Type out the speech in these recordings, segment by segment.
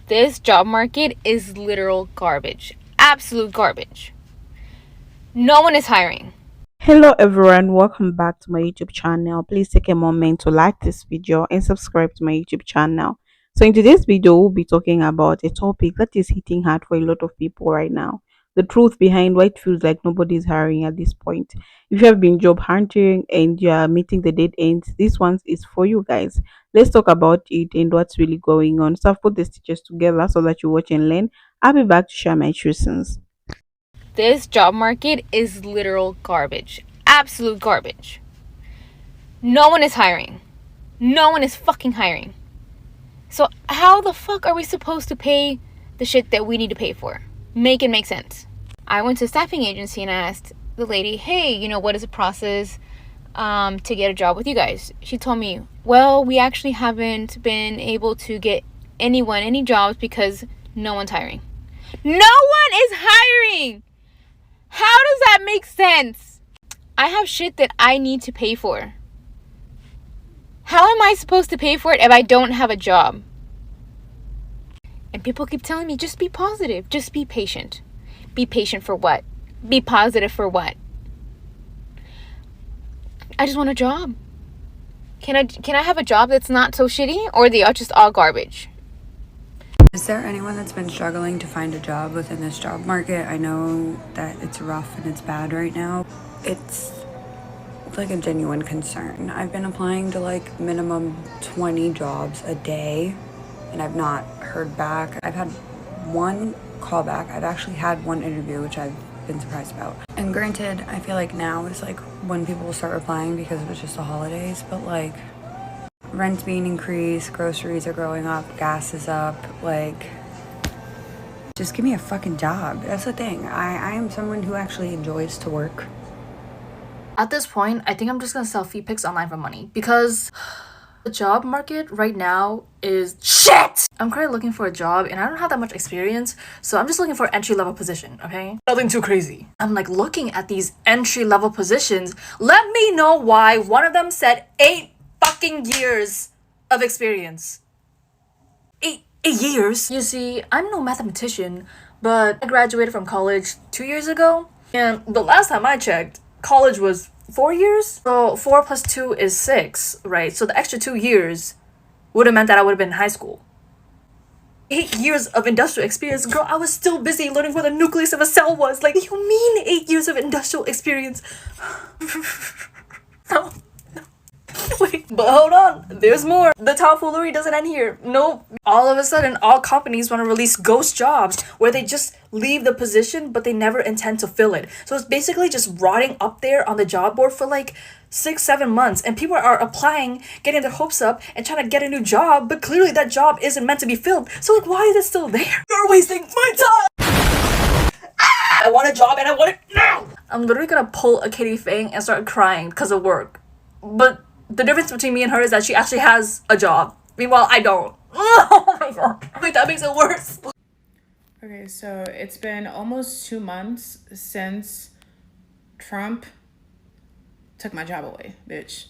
This job market is literal garbage. Absolute garbage. No one is hiring. Hello everyone, welcome back to my YouTube channel. Please take a moment to like this video and subscribe to my YouTube channel. So in today's video, we'll be talking about a topic that is hitting hard for a lot of people right now. The truth behind why it feels like nobody is hiring at this point. If you have been job hunting and you are meeting the dead ends, this one is for you guys. Let's talk about it and what's really going on. So I've put the stitches together so that you watch and learn. I'll be back to share my truths. This job market is literal garbage. Absolute garbage. No one is hiring. No one is fucking hiring. So how the fuck are we supposed to pay the shit that we need to pay for? Make it make sense. I went to a staffing agency and asked the lady, hey, what is the process to get a job with you guys? She told me, well, we actually haven't been able to get anyone any jobs because no one's hiring. No one is hiring! How does that make sense? I have shit that I need to pay for. How am I supposed to pay for it if I don't have a job? And people keep telling me, just be positive, just be patient. Be patient for what? Be positive for what? I just want a job. Can I have a job that's not so shitty, or they are just all garbage? Is there anyone that's been struggling to find a job within this job market? I know that it's rough and it's bad right now. It's like a genuine concern. I've been applying to like minimum 20 jobs a day and I've not heard back. I've had one callback. I've actually had one interview, which I've been surprised about. And granted, I feel like now is like when people will start applying because it was just the holidays, but like rent's being increased, groceries are growing up, gas is up, like just give me a fucking job. That's the thing. I am someone who actually enjoys to work. At this point, I think I'm just gonna sell feet pics online for money because the job market right now is shit! I'm currently looking for a job and I don't have that much experience, so I'm just looking for an entry-level position, okay? Nothing too crazy. I'm like looking at these entry-level positions. Let me know why one of them said 8 fucking years of experience. 8 years? You see, I'm no mathematician, but I graduated from college 2 years ago, and the last time I checked, college was 4 years? So 4 plus 2 is 6, right? So the extra 2 years would have meant that I would have been in high school. 8 years of industrial experience, girl, I was still busy learning what the nucleus of a cell was. Like, you mean 8 years of industrial experience? No. Wait, but hold on, there's more. The tomfoolery doesn't end here. Nope. All of a sudden, all companies want to release ghost jobs where they just leave the position, but they never intend to fill it. So it's basically just rotting up there on the job board for like 6-7 months, and people are applying, getting their hopes up, and trying to get a new job, but clearly that job isn't meant to be filled. So like, why is it still there? You're wasting my time! I want a job and I want it now! I'm literally gonna pull a Katie Fang and start crying because of work. But the difference between me and her is that she actually has a job. Meanwhile, I don't. Oh my god. Wait, that makes it worse. Okay, so it's been almost 2 months since Trump took my job away, bitch.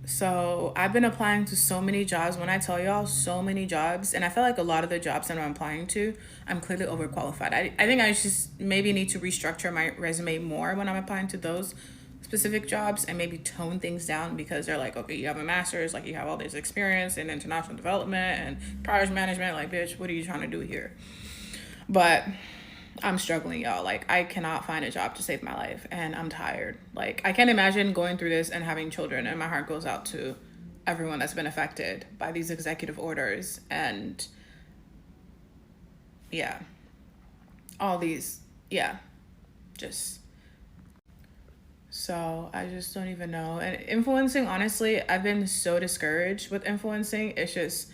So I've been applying to so many jobs. When I tell y'all so many jobs, and I feel like a lot of the jobs that I'm applying to, I'm clearly overqualified. I think I just maybe need to restructure my resume more when I'm applying to those specific jobs and maybe tone things down, because they're like, okay, you have a master's, like you have all this experience in international development and project management, like bitch, what are you trying to do here? But I'm struggling, y'all. Like, I cannot find a job to save my life and I'm tired. Like, I can't imagine going through this and having children, and my heart goes out to everyone that's been affected by these executive orders and yeah, all these, yeah, just so I just don't even know. And influencing, honestly, I've been so discouraged with influencing. It's just,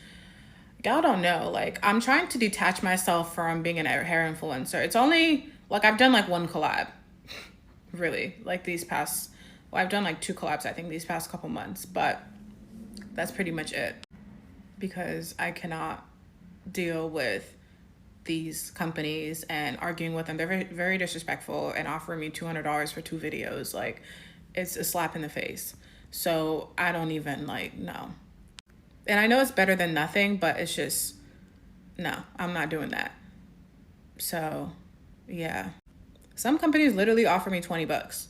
y'all don't know. Like, I'm trying to detach myself from being a hair influencer. It's only, like, I've done, like, one collab. Really. Like, I've done, like, 2 collabs, I think, these past couple months. But that's pretty much it. Because I cannot deal with these companies and arguing with them. They're very, very disrespectful and offering me $200 for 2 videos. Like, it's a slap in the face. So I don't even, like, no. And I know it's better than nothing, but it's just, no, I'm not doing that. So, yeah. Some companies literally offer me $20,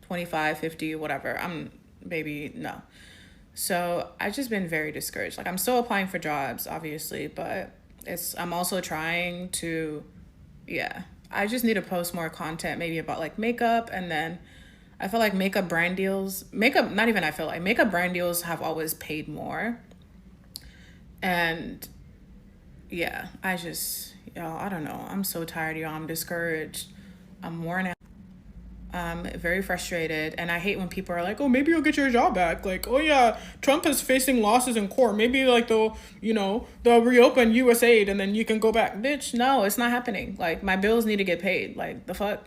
25, 50, whatever. Baby, no. So I've just been very discouraged. Like, I'm still applying for jobs, obviously, but I'm also trying to, yeah. I just need to post more content, maybe about like makeup. And then I feel like makeup brand deals, makeup brand deals have always paid more. And yeah, y'all, I don't know. I'm so tired, y'all. I'm discouraged. I'm worn out. I'm very frustrated. And I hate when people are like, oh, maybe you'll get your job back. Like, oh yeah, Trump is facing losses in court. Maybe like they'll reopen US aid and then you can go back. Bitch, no, it's not happening. Like, my bills need to get paid. Like, the fuck?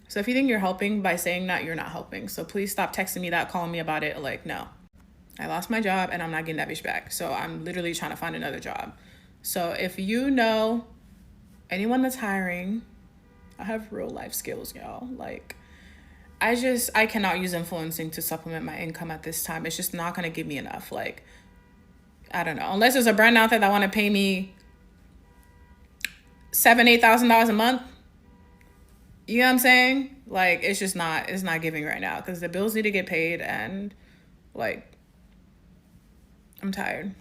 So if you think you're helping by saying that, you're not helping. So please stop texting me that, calling me about it. Like, no. I lost my job and I'm not getting that bitch back. So I'm literally trying to find another job. So if you know anyone that's hiring, I have real life skills, y'all. Like, I cannot use influencing to supplement my income at this time. It's just not going to give me enough. Like, I don't know. Unless there's a brand out there that want to pay me $7,000-$8,000 a month. You know what I'm saying? Like, it's not giving right now because the bills need to get paid and like, I'm tired.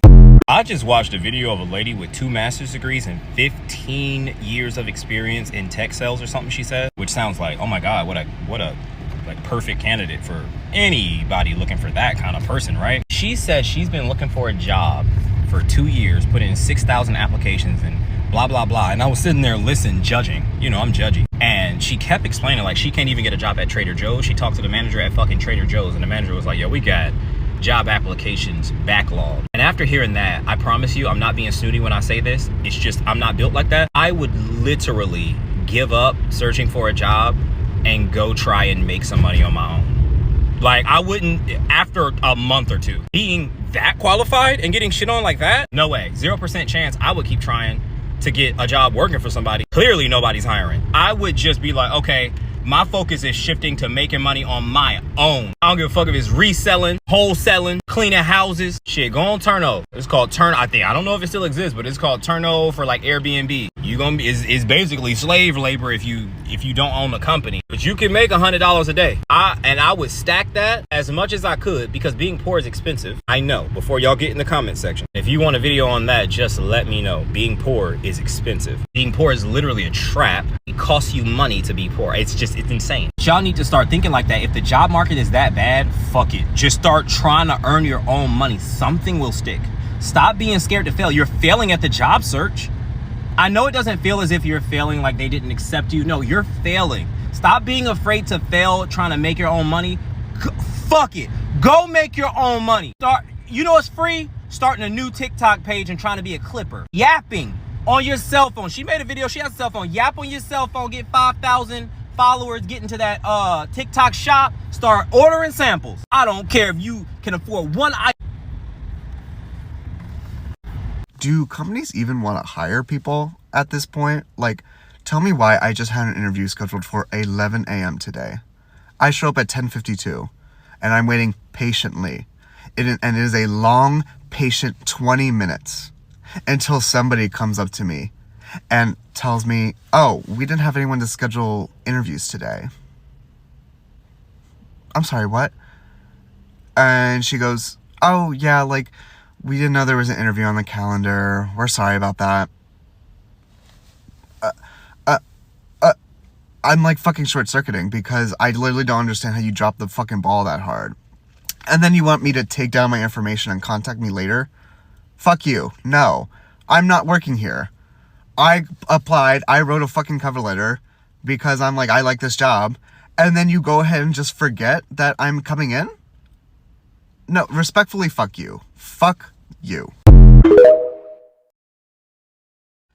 I just watched a video of a lady with 2 master's degrees and 15 years of experience in tech sales or something, she said, which sounds like, oh my God, what a like perfect candidate for anybody looking for that kind of person, right? She said she's been looking for a job for 2 years, put in 6,000 applications and blah, blah, blah. And I was sitting there judging, I'm judgy. And she kept explaining like she can't even get a job at Trader Joe's. She talked to the manager at fucking Trader Joe's and the manager was like, yo, we got job applications backlog. And after hearing that, I promise you, I'm not being snooty when I say this. It's just, I'm not built like that. I would literally give up searching for a job and go try and make some money on my own. Like, I wouldn't, after a month or two, being that qualified and getting shit on like that, no way. 0% chance I would keep trying to get a job working for somebody. Clearly nobody's hiring. I would just be like, okay, my focus is shifting to making money on my own. I don't give a fuck if it's reselling, wholesaling, cleaning houses. Shit, go on Turno. It's called I don't know if it still exists, but it's called Turno for like Airbnb. It's basically slave labor if you don't own the company. But you can make $100 a day. I would stack that as much as I could because being poor is expensive. I know, before y'all get in the comment section. If you want a video on that, just let me know. Being poor is expensive. Being poor is literally a trap. It costs you money to be poor. It's insane. Y'all need to start thinking like that. If the job market is that bad, fuck it. Just start trying to earn your own money. Something will stick. Stop being scared to fail. You're failing at the job search. I know it doesn't feel as if you're failing, like they didn't accept you. No, you're failing. Stop being afraid to fail trying to make your own money. Fuck it. Go make your own money. It's free? Starting a new TikTok page and trying to be a clipper. Yapping on your cell phone. She made a video. She has a cell phone. Yap on your cell phone. Get 5,000 followers. Get into that TikTok shop. Start ordering samples. I don't care if you can afford one item. Do companies even want to hire people at this point? Like, tell me why I just had an interview scheduled for 11 a.m. today. I show up at 10:52 and I'm waiting patiently. And it is a long, patient 20 minutes until somebody comes up to me and tells me, oh, we didn't have anyone to schedule interviews today. I'm sorry, what? And she goes, oh, yeah, like, we didn't know there was an interview on the calendar. We're sorry about that. I'm like fucking short-circuiting because I literally don't understand how you drop the fucking ball that hard. And then you want me to take down my information and contact me later? Fuck you. No. I'm not working here. I applied. I wrote a fucking cover letter because I'm like, I like this job. And then you go ahead and just forget that I'm coming in? No, respectfully, fuck you. Fuck you.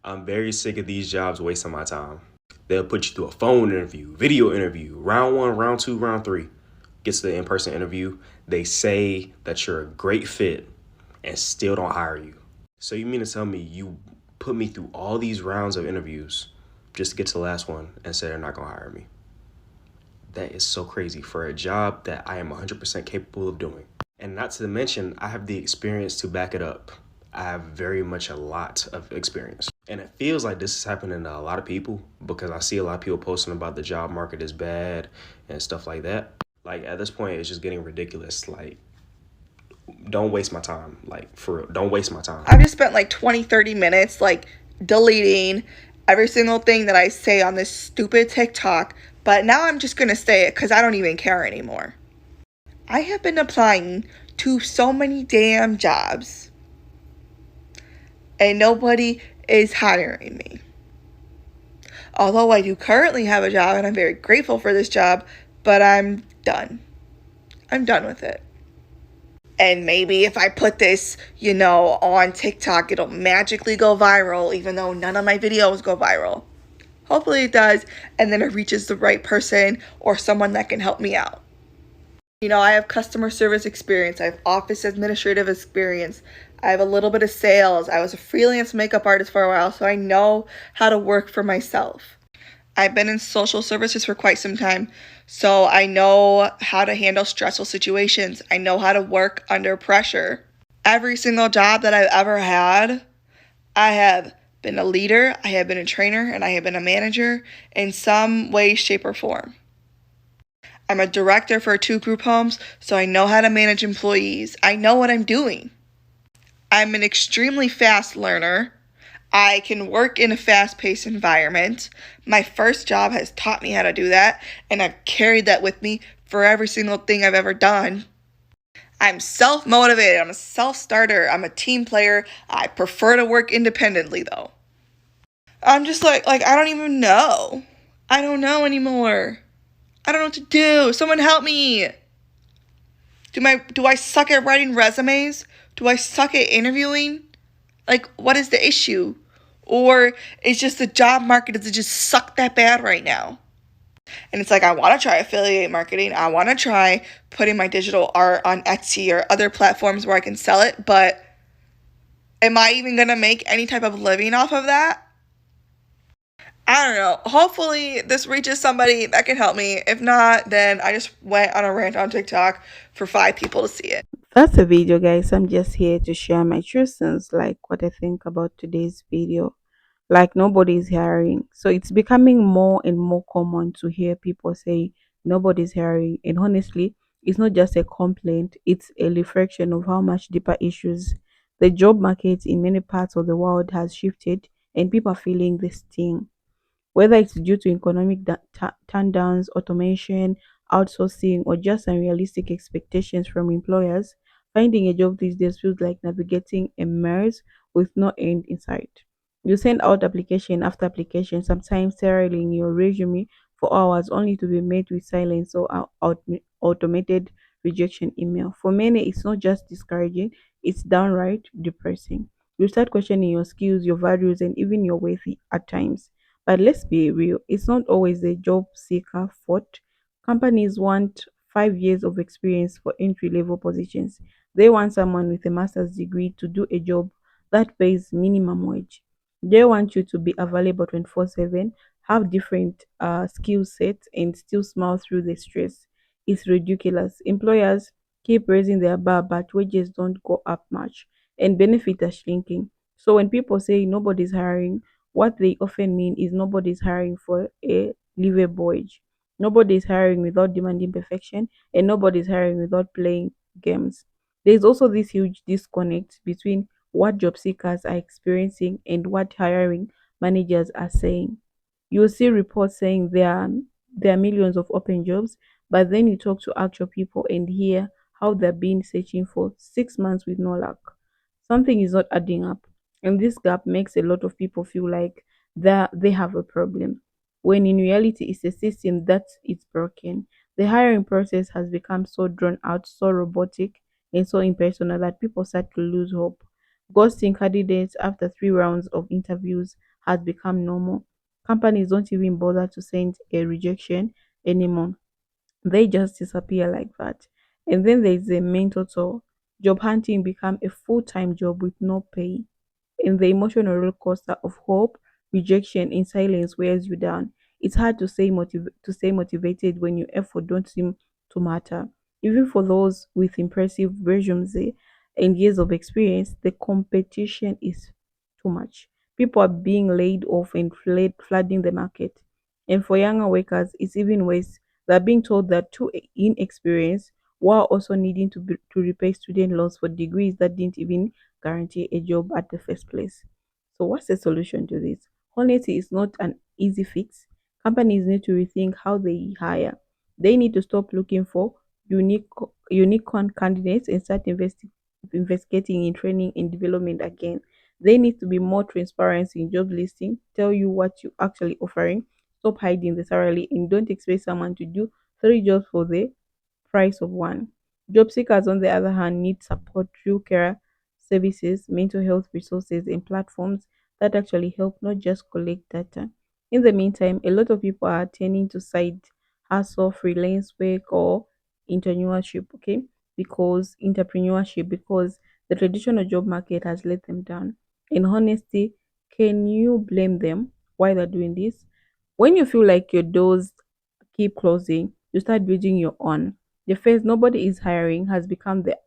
I'm very sick of these jobs wasting my time. They'll put you through a phone interview, video interview, round 1, round 2, round 3. Gets to the in-person interview. They say that you're a great fit and still don't hire you. So you mean to tell me you put me through all these rounds of interviews just to get to the last one and say they're not going to hire me? That is so crazy for a job that I am 100% capable of doing. And not to mention, I have the experience to back it up. I have very much a lot of experience. And it feels like this is happening to a lot of people because I see a lot of people posting about the job market is bad and stuff like that. Like at this point, it's just getting ridiculous. Like, don't waste my time. Like, for real, don't waste my time. I've just spent like 20, 30 minutes like deleting every single thing that I say on this stupid TikTok, but now I'm just gonna say it because I don't even care anymore. I have been applying to so many damn jobs, and nobody is hiring me. Although I do currently have a job, and I'm very grateful for this job, but I'm done. I'm done with it. And maybe if I put this, on TikTok, it'll magically go viral, even though none of my videos go viral. Hopefully it does, and then it reaches the right person or someone that can help me out. I have customer service experience. I have office administrative experience. I have a little bit of sales. I was a freelance makeup artist for a while, so I know how to work for myself. I've been in social services for quite some time, so I know how to handle stressful situations. I know how to work under pressure. Every single job that I've ever had, I have been a leader, I have been a trainer, and I have been a manager in some way, shape, or form. I'm a director for 2 group homes, so I know how to manage employees. I know what I'm doing. I'm an extremely fast learner. I can work in a fast-paced environment. My first job has taught me how to do that, and I've carried that with me for every single thing I've ever done. I'm self-motivated. I'm a self-starter. I'm a team player. I prefer to work independently, though. I'm just like I don't even know. I don't know anymore. I don't know what to do. Someone help me. Do I suck at writing resumes? Do I suck at interviewing? What is the issue? Or is just the job market, does it just suck that bad right now? And it's I want to try affiliate marketing. I want to try putting my digital art on Etsy or other platforms where I can sell it. But am I even going to make any type of living off of that? I don't know. Hopefully this reaches somebody that can help me. If not, then I just went on a rant on TikTok for 5 people to see it. That's the video, guys. I'm just here to share my true sense, like what I think about today's video. Like nobody's hiring, so it's becoming more and more common to hear people say nobody's hiring. And honestly, it's not just a complaint, it's a reflection of how much deeper issues the job market in many parts of the world has shifted, and people are feeling this sting. Whether it's due to economic turndowns, automation, outsourcing, or just unrealistic expectations from employers, finding a job these days feels like navigating a maze with no end in sight. You send out application after application, sometimes tailoring your resume for hours only to be met with silence or automated rejection email. For many, it's not just discouraging, it's downright depressing. You start questioning your skills, your values, and even your worth at times. But let's be real, it's not always the job seeker fault. Companies want 5 years of experience for entry level positions. They want someone with a master's degree to do a job that pays minimum wage. They want you to be available 24/7, have different skill sets, and still smile through the stress. It's ridiculous. Employers keep raising their bar, but wages don't go up much, and benefits are shrinking. So when people say nobody's hiring, what they often mean is nobody's hiring for a livable wage. Nobody's hiring without demanding perfection, and nobody's hiring without playing games. There's also this huge disconnect between what job seekers are experiencing and what hiring managers are saying. You'll see reports saying there are millions of open jobs, but then you talk to actual people and hear how they've been searching for 6 months with no luck. Something is not adding up. And this gap makes a lot of people feel like they have a problem. When in reality it's a system that is broken. The hiring process has become so drawn out, so robotic, and so impersonal that people start to lose hope. Ghosting candidates after 3 rounds of interviews has become normal. Companies don't even bother to send a rejection anymore. They just disappear like that. And then there's the mental toll. Job hunting become a full-time job with no pay. And the emotional roller coaster of hope, rejection, and silence wears you down. It's hard to stay motivated when your effort don't seem to matter. Even for those with impressive resumes and years of experience, the competition is too much. People are being laid off and flooding the market. And for younger workers, it's even worse. They're being told they're too inexperienced while also needing to repay student loans for degrees that didn't even guarantee a job at the first place. So, what's the solution to this? Honestly, it's not an easy fix. Companies need to rethink how they hire. They need to stop looking for unique unicorn candidates and start investigating in training and development again. They need to be more transparent in job listing, tell you what you actually offering, stop hiding the salary, and don't expect someone to do three jobs for the price of one. Job seekers, on the other hand, need support through care services, mental health resources, and platforms that actually help, not just collect data. In the meantime, a lot of people are turning to side hustle, freelance work, or entrepreneurship, okay? Because the traditional job market has let them down. In honesty, can you blame them why they're doing this? When you feel like your doors keep closing, you start building your own. The phrase "nobody is hiring" has become the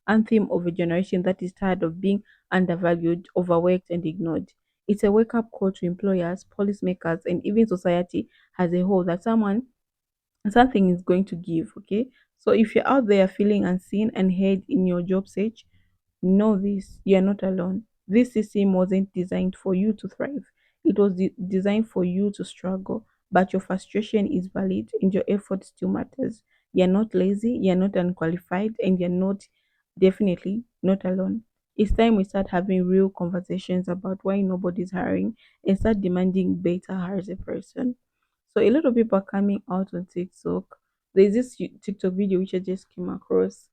anthem of a generation that is tired of being undervalued, overworked, and ignored. It's a wake up call to employers, policymakers, and even society as a whole that something is going to give. Okay, so if you're out there feeling unseen and heard in your job search, know this: you're not alone. This system wasn't designed for you to thrive, it was designed for you to struggle. But your frustration is valid and your effort still matters. You're not lazy, you're not unqualified, and you're not definitely not alone. It's time we start having real conversations about why nobody's hiring and start demanding better as a person. So a lot of people are coming out on TikTok. There's this TikTok video which I just came across.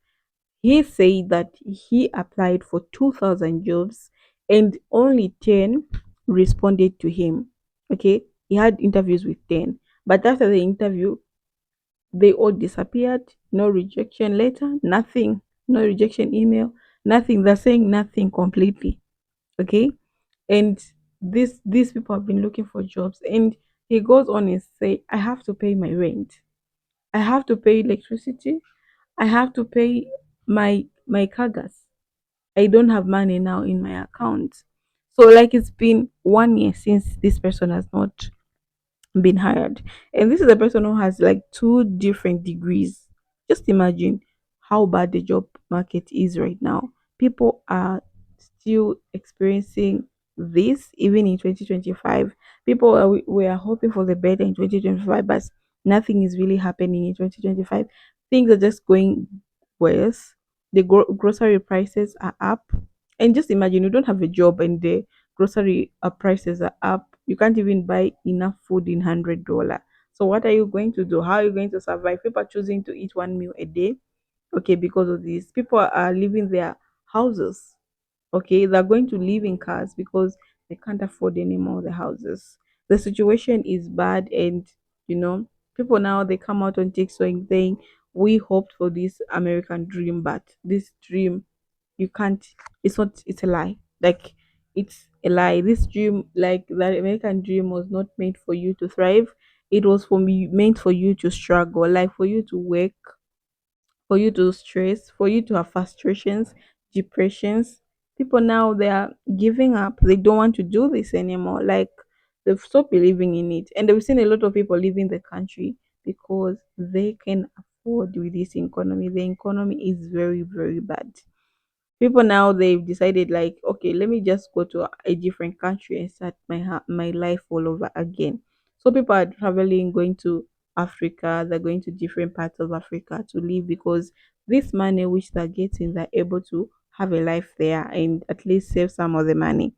He said that he applied for 2,000 jobs and only 10 responded to him. Okay, he had interviews with 10, but after the interview, they all disappeared. No rejection letter, nothing, no rejection email, nothing. They're saying nothing completely. Okay, and these people have been looking for jobs, and he goes on and say, "I have to pay my rent. I have to pay electricity. I have to pay my car gas. I don't have money now in my account." So like it's been 1 year since this person has not been hired. And this is a person who has like two different degrees. Just imagine how bad the job market is right now. People are still experiencing this even in 2025. People are, we are hoping for the better in 2025, but nothing is really happening in 2025. Things are just going worse. The grocery prices are up. And just imagine you don't have a job and the grocery prices are up. You can't even buy enough food in $100. So what are you going to do? How are you going to survive? People are choosing to eat one meal a day. Okay, because of this, people are leaving their houses. Okay, they're going to live in cars because they can't afford anymore the houses. The situation is bad, and you know, people now they come out on TikTok and saying we hoped for this American dream, but this dream you can't, it's not, it's a lie. Like it's a lie. This dream, like that American dream, was not meant for you to thrive. It was for me meant for you to struggle, like for you to work, for you to stress, for you to have frustrations, depressions. People now they are giving up. They don't want to do this anymore. Like they've stopped believing in it. And we've seen a lot of people leaving the country because they can afford with this economy. The economy is very, very bad. People now they've decided like, okay, let me just go to a different country and start my life all over again. So people are traveling, going to Africa. They're going to different parts of Africa to live because this money which they're getting, they're able to have a life there and at least save some of the money.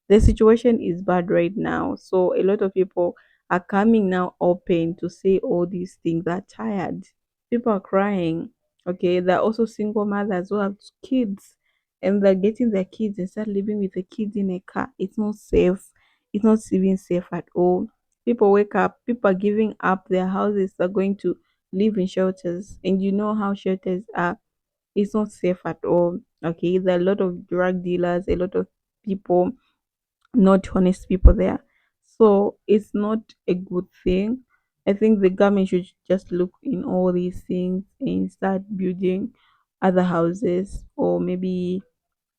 The situation is bad right now. So a lot of people are coming now open to say all these things. They're tired. People are crying. Okay. There are also single mothers who have kids and they're getting their kids and start living with the kids in a car. It's not safe. It's not even safe at all. People wake up, people are giving up their houses, they're going to live in shelters. And you know how shelters are. It's not safe at all. Okay. There are a lot of drug dealers, a lot of people, not honest people there. So it's not a good thing. I think the government should just look in all these things and start building other houses, or maybe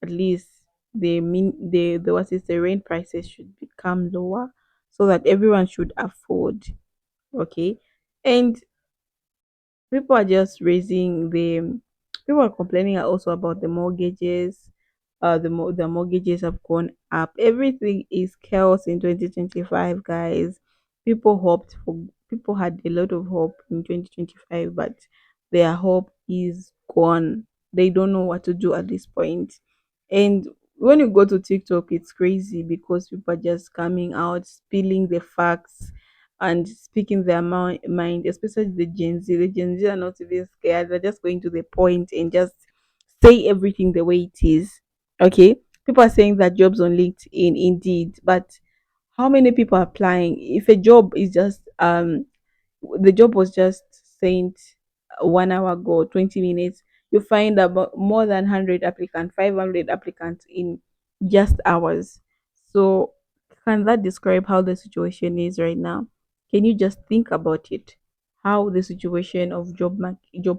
at least the what is the rent prices should become lower so that everyone should afford. Okay. And people are just raising the people are complaining also about the mortgages. The mortgages have gone up. Everything is chaos in 2025, guys. People had a lot of hope in 2025, but their hope is gone. They don't know what to do at this point. And when you go to TikTok, it's crazy because people are just coming out, spilling the facts and speaking their mind, especially the Gen Z. The Gen Z are not even scared. They're just going to the point and just say everything the way it is. Okay. People are saying that jobs on LinkedIn, indeed, but how many people are applying? If a job is just the job was just sent 1 hour ago, 20 minutes, you find about more than 100 applicants, 500 applicants in just hours. So can that describe how the situation is right now? Can you just think about it? How the situation of job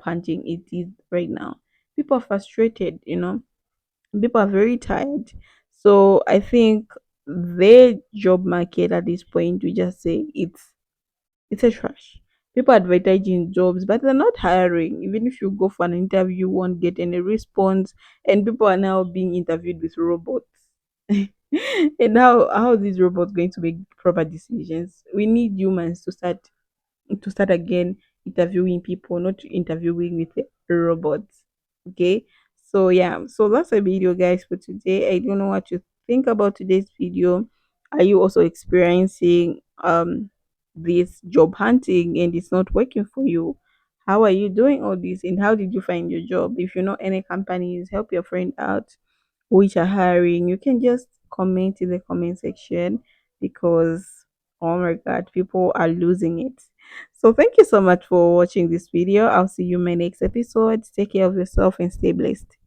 hunting it is right now. People are frustrated, people are very tired. So I think the job market at this point, we just say it's a trash. People advertising jobs, but they're not hiring. Even if you go for an interview, you won't get any response. And people are now being interviewed with robots. And how are these robots going to make proper decisions? We need humans to start again interviewing people, not interviewing with the robots. Okay. So yeah, so that's a video, guys, for today. I don't know what you think about today's video. Are you also experiencing this job hunting and it's not working for you? How are you doing all this, and how did you find your job? If you know any companies, help your friend out which are hiring, you can just comment in the comment section, because oh my god, people are losing it. So thank you so much for watching this video. I'll see you in my next episode. Take care of yourself and stay blessed.